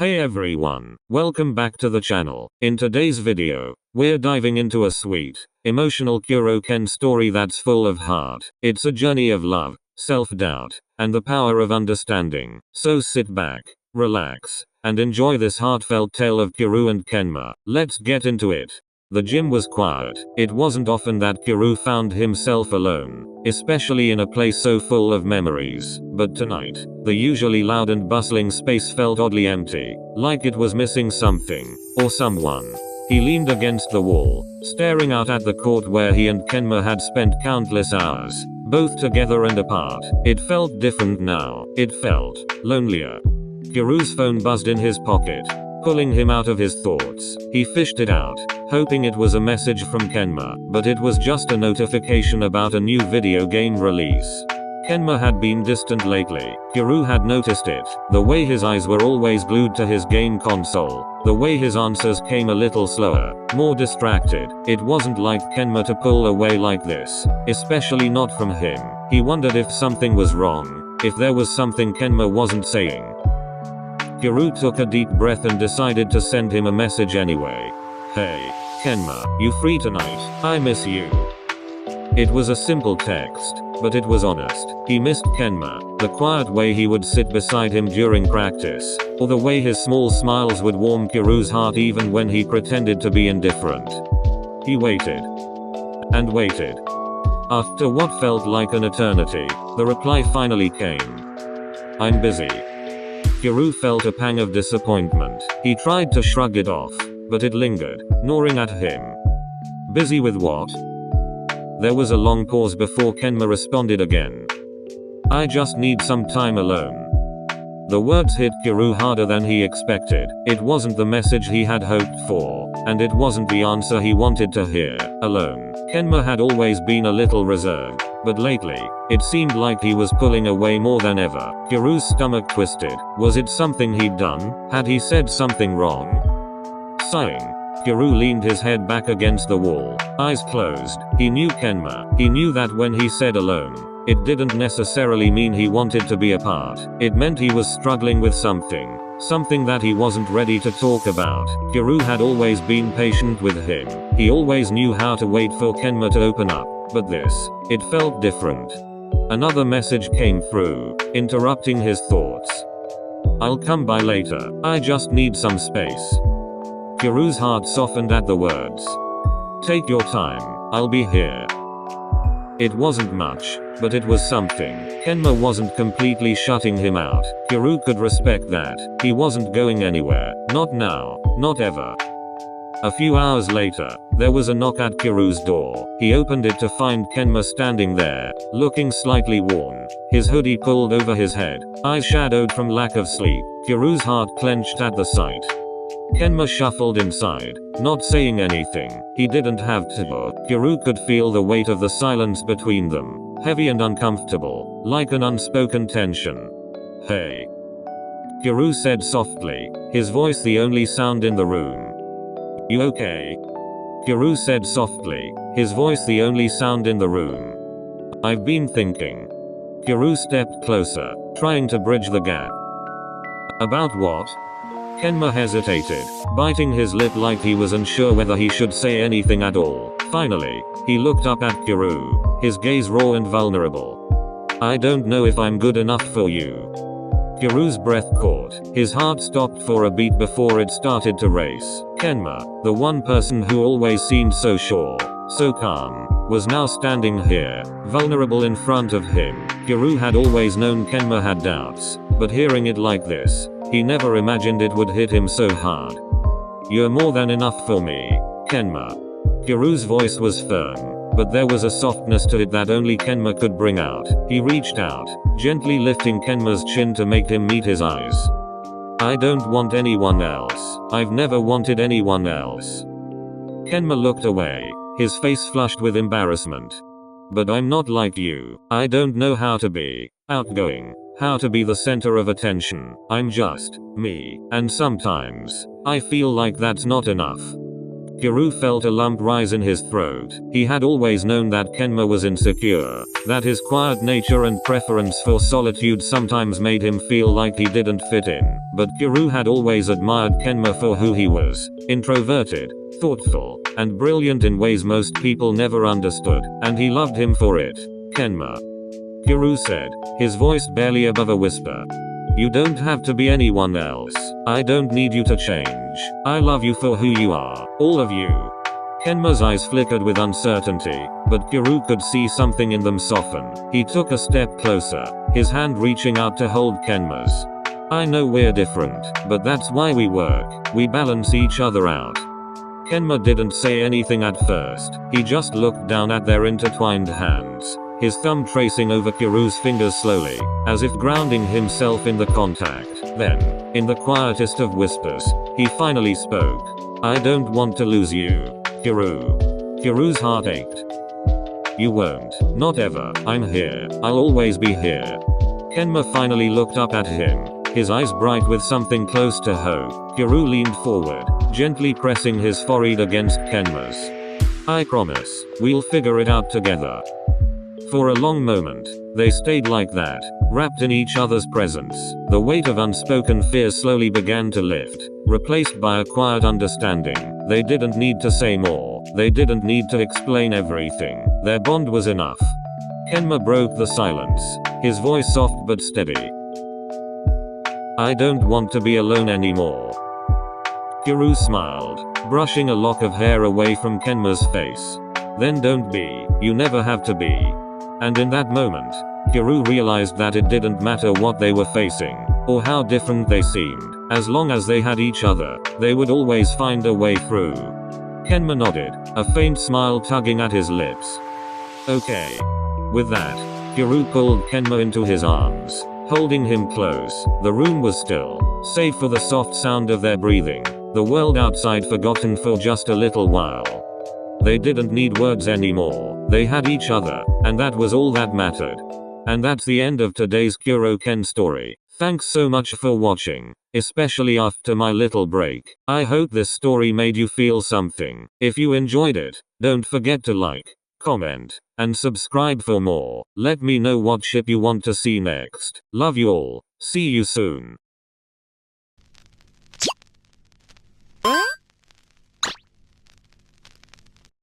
Hey everyone, welcome back to the channel. In today's video, we're diving into a sweet, emotional KuroKen story that's full of heart. It's a journey of love, self-doubt, and the power of understanding. So sit back, relax, and enjoy this heartfelt tale of Kuro and Kenma. Let's get into it. The gym was quiet. It wasn't often that Kuro found himself alone, especially in a place so full of memories. But tonight, the usually loud and bustling space felt oddly empty, like it was missing something, or someone. He leaned against the wall, staring out at the court where he and Kenma had spent countless hours, both together and apart. It felt different now. It felt lonelier. Kuro's phone buzzed in his pocket, pulling him out of his thoughts. He fished it out, hoping it was a message from Kenma, but it was just a notification about a new video game release. Kenma had been distant lately. Kuro had noticed it. The way his eyes were always glued to his game console. The way his answers came a little slower, more distracted. It wasn't like Kenma to pull away like this, especially not from him. He wondered if something was wrong, if there was something Kenma wasn't saying. Kuro took a deep breath and decided to send him a message anyway. Hey, Kenma, you free tonight? I miss you. It was a simple text, but it was honest. He missed Kenma, the quiet way he would sit beside him during practice, or the way his small smiles would warm Kuro's heart even when he pretended to be indifferent. He waited. And waited. After what felt like an eternity, the reply finally came. I'm busy. Kuro felt a pang of disappointment. He tried to shrug it off, but it lingered, gnawing at him. Busy with what? There was a long pause before Kenma responded again. I just need some time alone. The words hit Kuro harder than he expected. It wasn't the message he had hoped for, and it wasn't the answer he wanted to hear. Alone. Kenma had always been a little reserved, but lately, it seemed like he was pulling away more than ever. Kuro's stomach twisted. Was it something he'd done? Had he said something wrong? Sighing, Kuro leaned his head back against the wall, eyes closed. He knew Kenma. He knew that when he said alone, it didn't necessarily mean he wanted to be apart. It meant he was struggling with something that he wasn't ready to talk about. Kuro had always been patient with him. He always knew how to wait for Kenma to open up, but it felt different. Another message came through, interrupting his thoughts. I'll come by later. I just need some space. Kuro's heart softened at the words. Take your time. I'll be here. It wasn't much, but it was something. Kenma wasn't completely shutting him out. Kuro could respect that. He wasn't going anywhere. Not now. Not ever. A few hours later, there was a knock at Kuro's door. He opened it to find Kenma standing there, looking slightly worn, his hoodie pulled over his head, eyes shadowed from lack of sleep. Kuro's heart clenched at the sight. Kenma shuffled inside, not saying anything. He didn't have to. Kuro could feel the weight of the silence between them, heavy and uncomfortable, like an unspoken tension. Hey. Kuro said softly, his voice the only sound in the room. You okay? Kuro said softly, his voice the only sound in the room. I've been thinking. Kuro stepped closer, trying to bridge the gap. About what? Kenma hesitated, biting his lip like he was unsure whether he should say anything at all. Finally, he looked up at Kuro, his gaze raw and vulnerable. I don't know if I'm good enough for you. Kuro's breath caught. His heart stopped for a beat before it started to race. Kenma, the one person who always seemed so sure, so calm, was now standing here, vulnerable in front of him. Kuro had always known Kenma had doubts, but hearing it like this, he never imagined it would hit him so hard. You're more than enough for me, Kenma. Kuro's voice was firm, but there was a softness to it that only Kenma could bring out. He reached out, gently lifting Kenma's chin to make him meet his eyes. I don't want anyone else. I've never wanted anyone else. Kenma looked away, his face flushed with embarrassment. But I'm not like you. I don't know how to be outgoing, how to be the center of attention. I'm just me. And sometimes, I feel like that's not enough. Kuro felt a lump rise in his throat. He had always known that Kenma was insecure, that his quiet nature and preference for solitude sometimes made him feel like he didn't fit in. but Kuro had always admired Kenma for who he was: introverted, thoughtful, and brilliant in ways most people never understood, and he loved him for it. Kenma, Kuro said, his voice barely above a whisper. You don't have to be anyone else. I don't need you to change. I love you for who you are, all of you. Kenma's eyes flickered with uncertainty, but Kuro could see something in them soften. He took a step closer, his hand reaching out to hold Kenma's. I know we're different, but that's why we work. We balance each other out. Kenma didn't say anything at first. He just looked down at their intertwined hands, his thumb tracing over Kuro's fingers slowly, as if grounding himself in the contact. Then, in the quietest of whispers, he finally spoke. I don't want to lose you, Kuro. Kuro's heart ached. You won't. Not ever. I'm here. I'll always be here. Kenma finally looked up at him, his eyes bright with something close to hope. Kuro leaned forward, gently pressing his forehead against Kenma's. I promise. We'll figure it out together. For a long moment, they stayed like that, wrapped in each other's presence. The weight of unspoken fear slowly began to lift, replaced by a quiet understanding. They didn't need to say more. They didn't need to explain everything. Their bond was enough. Kenma broke the silence, his voice soft but steady. I don't want to be alone anymore. Kuro smiled, brushing a lock of hair away from Kenma's face. Then don't be. You never have to be. And in that moment, Kuro realized that it didn't matter what they were facing, or how different they seemed. As long as they had each other, they would always find a way through. Kenma nodded, a faint smile tugging at his lips. Okay. With that, Kuro pulled Kenma into his arms, holding him close. The room was still, save for the soft sound of their breathing, the world outside forgotten for just a little while. They didn't need words anymore. They had each other, and that was all that mattered. And that's the end of today's KuroKen story. Thanks so much for watching, especially after my little break. I hope this story made you feel something. If you enjoyed it, don't forget to like, comment, and subscribe for more. Let me know what ship you want to see next. Love you all. See you soon.